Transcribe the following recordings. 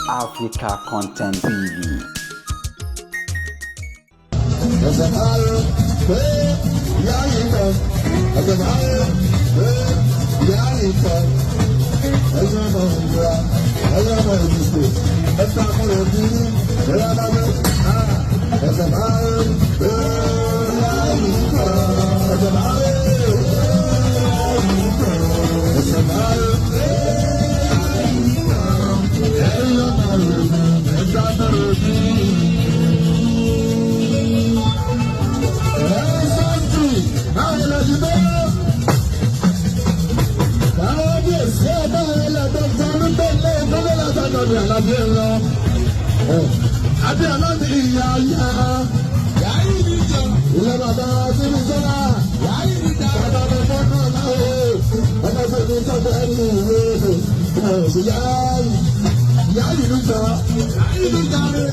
Africa Content TV. Àbí ọlọ́dún ìyá yá. Yàrá ìdíjà. Ilé bàbá Sínú Sọ́lá. Yàrá ìdíjà. Bàbá mi fọ́ náà náà o. Bàbá Sínú Sọ́lá ní ìwé. Ṣé yàrá ìdíjà. Yàrá ìdíjà rẹ̀.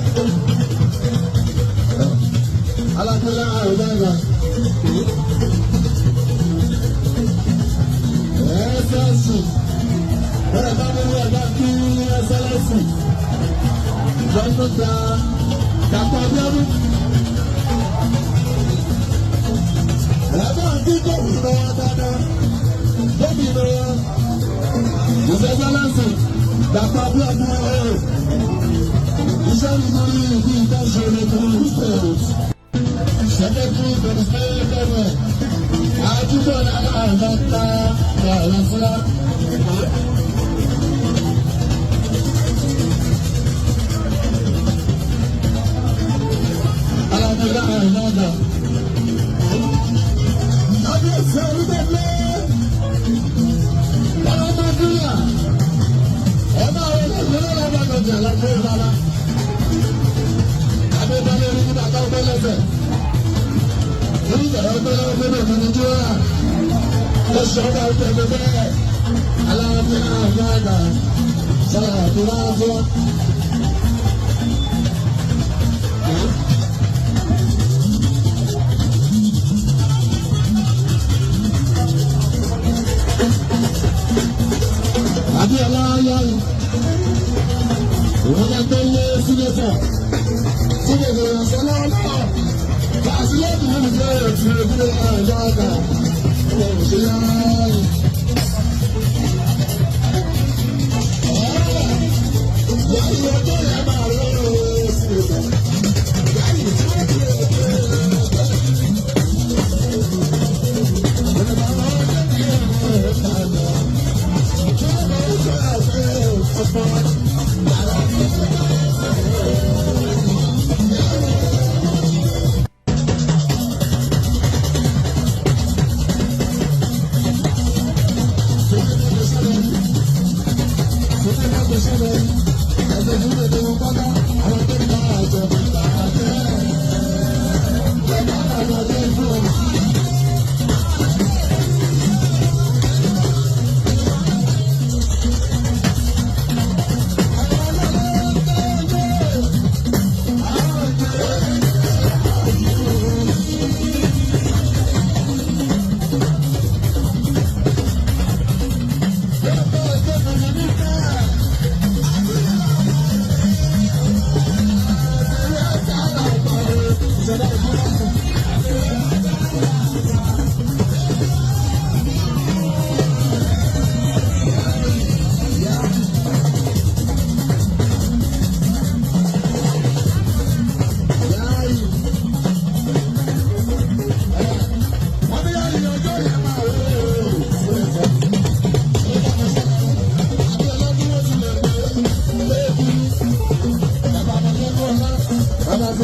Alákẹ́lá àrùbáńgá. Ẹ̀ẹ́sẹ̀sì. Bẹ́ẹ̀ bá mi wọ̀ bá kí ẹsẹ̀lẹ̀sì. Dókítà Dàpọ̀ Abíọ́dún. Ẹ̀bá ń dín gómìnà wa dáadáa. Gómìnà wa. Ìṣẹ́sẹ́lẹ́sì Dàpọ̀ Abíọ́dún ọ̀rọ̀. Iṣẹ́ nítorí ìdí ìdáṣẹ́lẹ̀ tó ń tẹ̀lé. Sẹ́kẹ́tìrì Bẹ̀rẹ̀sẹ̀ Kẹ́mẹ̀. Àjùbọ̀ náà àgbàta yàrá fúlá.